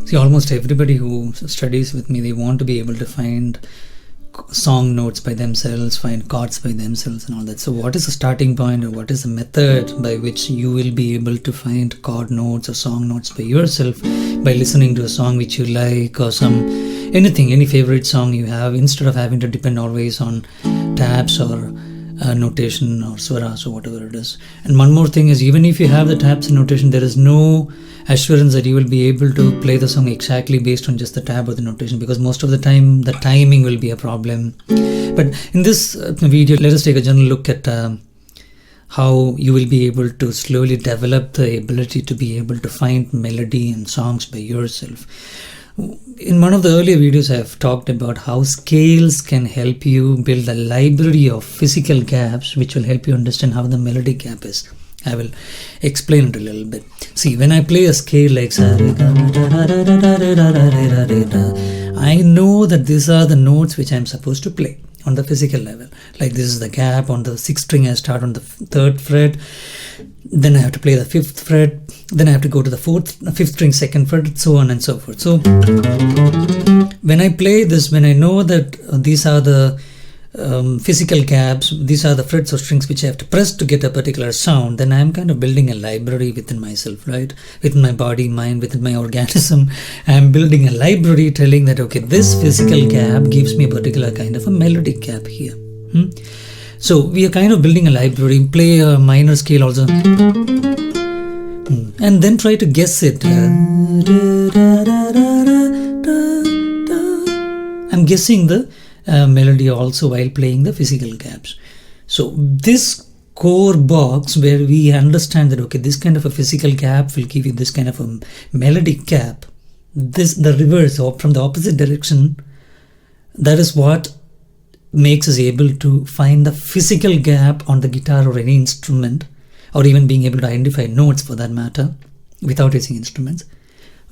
See, almost everybody who studies with me, they want to be able to find song notes by themselves, find chords by themselves and all that. So what is the starting point, or what is the method by which you will be able to find chord notes or song notes by yourself by listening to a song which you like, or any favorite song you have, instead of having to depend always on tabs or notation or swaras or whatever it is. And one more thing is, even if you have the tabs and notation, there is no assurance that you will be able to play the song exactly based on just the tab or the notation, because most of the time the timing will be a problem. But in this video, let us take a general look at how you will be able to slowly develop the ability to be able to find melody and songs by yourself. In one of the earlier videos, I have talked about how scales can help you build a library of physical gaps which will help you understand how the melody gap is. I will explain it a little bit. See, when I play a scale like I know that these are the notes which I am supposed to play on the physical level. Like, this is the gap on the 6th string. I start on the 3rd fret, then I have to play the 5th fret, then I have to go to the 5th string 2nd fret, so on and so forth. So when I play this, when I know that these are the physical gaps, these are the frets or strings which I have to press to get a particular sound, then I am kind of building a library within myself, right? Within my body, mind, within my organism. I am building a library telling that, okay, this physical gap gives me a particular kind of a melodic gap here. So we are kind of building a library. Play a minor scale also, and then try to guess it. I'm guessing the melody also while playing the physical gaps. So this core box where we understand that, okay, this kind of a physical gap will give you this kind of a melodic gap. The reverse, or from the opposite direction, that is what makes us able to find the physical gap on the guitar or any instrument, or even being able to identify notes for that matter without using instruments.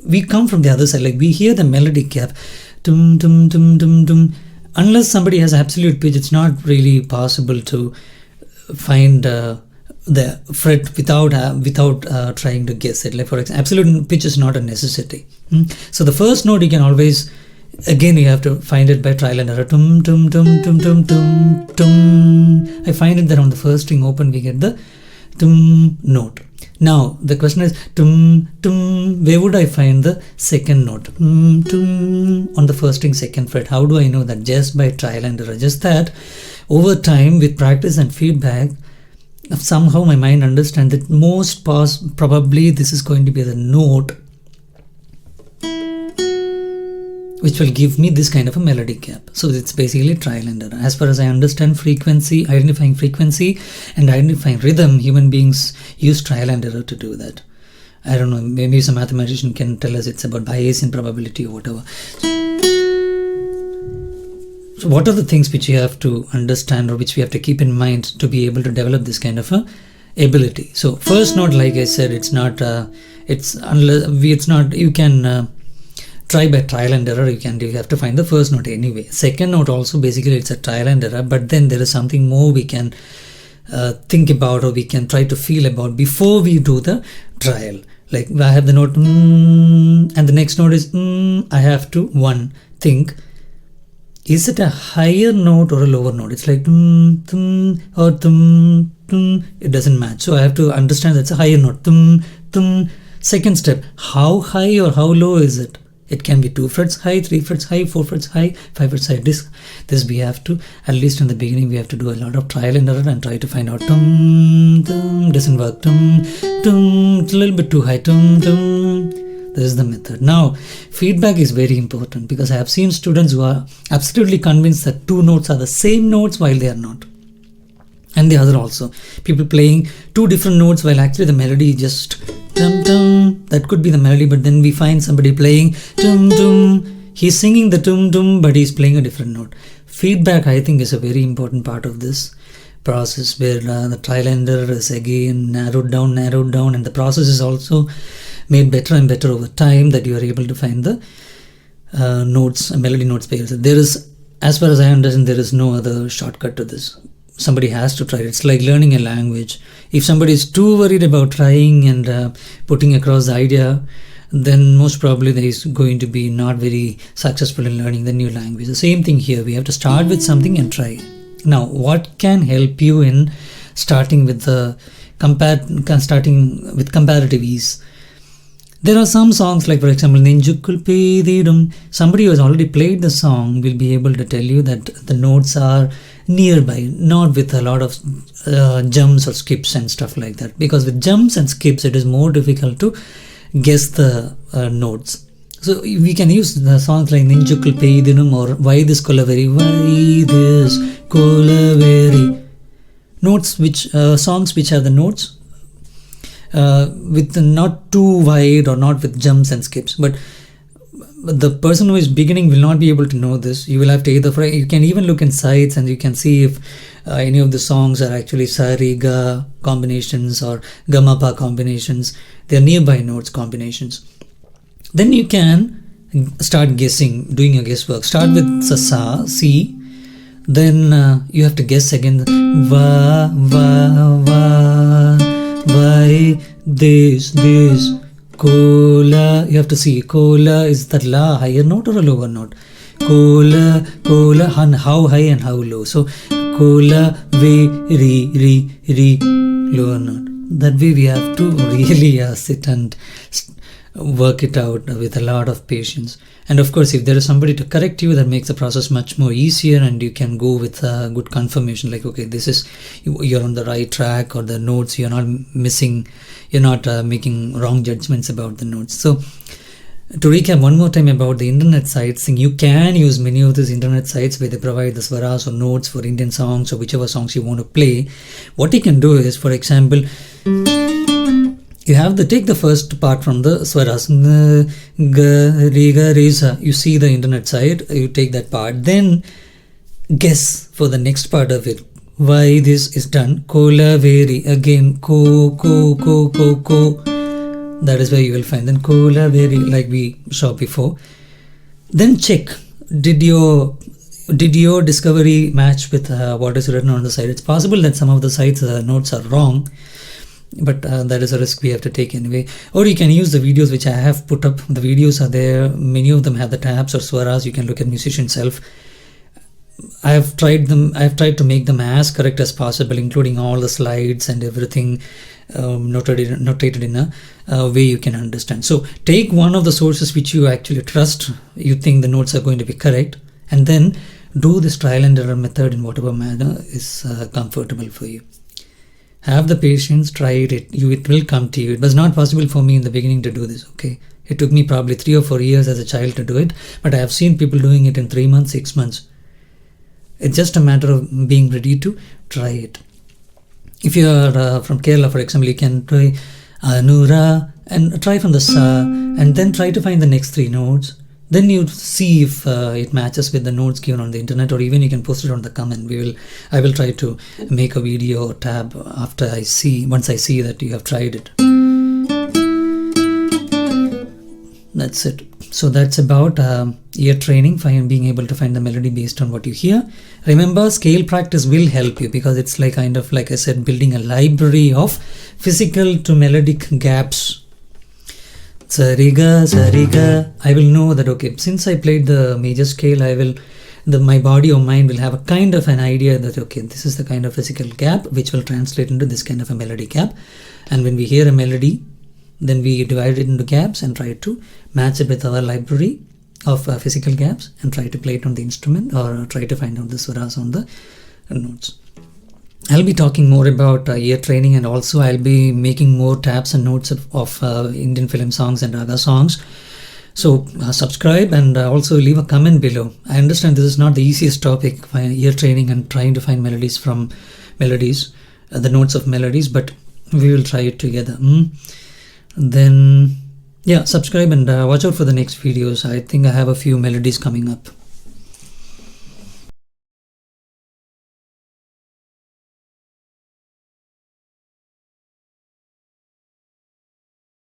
We come from the other side, like we hear the melodic gap, tum tum tum tum tum. Unless somebody has absolute pitch, it's not really possible to find the fret without trying to guess it. Like, for example, absolute pitch is not a necessity. So the first note you can always, again, you have to find it by trial and error. Tum tum tum tum tum tum tum. I find it that on the first string open we get the tum note. Now the question is, tum tum, where would I find the second note? Tum on the first string 2nd fret. How do I know that? Just by trial and error. Just that over time, with practice and feedback, somehow my mind understands that most probably this is going to be the note which will give me this kind of a melodic gap. So it's basically trial and error. As far as I understand frequency, identifying frequency and identifying rhythm, human beings use trial and error to do that. I don't know, maybe some mathematician can tell us it's about Bayesian probability or whatever. So what are the things which you have to understand, or which we have to keep in mind to be able to develop this kind of a ability? So first note, like I said, you can try by trial and error. You have to find the first note anyway. Second note also, basically it's a trial and error, but then there is something more we can think about, or we can try to feel about before we do the trial. Like, I have the note and the next note is I have to think, is it a higher note or a lower note? It's like or it doesn't match. So I have to understand that's a higher note. Second step, how high or how low is it? It can be 2 frets high, 3 frets high, 4 frets high, 5 frets high. This we have to, at least in the beginning, we have to do a lot of trial and error and try to find out. Doesn't work. It's a little bit too high. This is the method. Now, feedback is very important, because I have seen students who are absolutely convinced that 2 notes are the same notes while they are not. And the other also. People playing 2 different notes while actually the melody is just tum tum. That could be the melody, but then we find somebody playing tum tum. He's singing the tum tum, but he's playing a different note. Feedback, I think, is a very important part of this process, where the trial and error is again narrowed down, and the process is also made better and better over time, that you are able to find the notes, melody notes by yourself. There is, as far as I understand, there is no other shortcut to this. Somebody has to try it. It's like learning a language. If somebody is too worried about trying and putting across the idea, then most probably he is going to be not very successful in learning the new language. The same thing here, we have to start with something and try. Now, what can help you in starting with comparative ease? There are some songs like, for example, Ninjukul Pedidum. Somebody who has already played the song will be able to tell you that the notes are nearby, not with a lot of jumps or skips and stuff like that. Because with jumps and skips, it is more difficult to guess the notes. So we can use the songs like Ninjukul Pedidum or Why This Kolaveri, Why This Kolaveri. Notes which songs which have the notes with not too wide or not with jumps and skips, but the person who is beginning will not be able to know this. You will have to you can even look in sites and you can see if any of the songs are actually sa-re-ga combinations or ga-ma-pa combinations. They are nearby notes combinations. Then you can start guessing, doing your guesswork. Start with sa, C. Then you have to guess again. Va, va, va. Why this, kola. You have to see, kola, is that la higher note or a lower note? Kola, how high and how low. So, kola, re, lower note. That way we have to really sit and work it out with a lot of patience. And of course, if there is somebody to correct you, that makes the process much more easier, and you can go with a good confirmation like, okay, this is, you're on the right track, or the notes you're not missing, you're not making wrong judgments about the notes. So to recap one more time about the internet sites, you can use many of these internet sites where they provide the swaras or notes for Indian songs or whichever songs you want to play. What you can do is, for example, you have to take the first part from the swaras. Ga, re, ga, re, sa. You see the internet site, you take that part. Then guess for the next part of it. Why this is done. Kola, veri. Again, ko. That is where you will find. Then kola, veri, like we saw before. Then check. Did your discovery match with what is written on the site? It's possible that some of the sites notes are wrong, but that is a risk we have to take anyway. Or you can use the videos which I have put up. The videos are there. Many of them have the tabs or swaras. You can look at musician self. I have tried to make them as correct as possible, including all the slides and everything notated in a way you can understand. So take one of the sources which you actually trust, you think the notes are going to be correct, and then do this trial and error method in whatever manner is comfortable for you. Have the patience, try it. It will come to you. It was not possible for me in the beginning to do this, okay? It took me probably 3 or 4 years as a child to do it, but I have seen people doing it in 3 months, 6 months. It's just a matter of being ready to try it. If you are from Kerala, for example, you can try Anura and try from the Sa, and then try to find the next 3 notes. Then you see if it matches with the notes given on the internet, or even you can post it on the comment. I will try to make a video or tab after once I see that you have tried it. That's it. So that's about ear training, being able to find the melody based on what you hear. Remember, scale practice will help you, because it's like kind of like I said, building a library of physical to melodic gaps. Sariga. I will know that, okay, since I played the major scale, my body or mind will have a kind of an idea that, okay, this is the kind of physical gap which will translate into this kind of a melody gap. And when we hear a melody, then we divide it into gaps and try to match it with our library of physical gaps and try to play it on the instrument, or try to find out the swaras on the notes. I'll be talking more about ear training, and also I'll be making more tabs and notes of Indian film songs and raga songs. So subscribe and also leave a comment below. I understand this is not the easiest topic, ear training and trying to find melodies from melodies, the notes of melodies, but we will try it together. Then yeah, subscribe and watch out for the next videos. I think I have a few melodies coming up.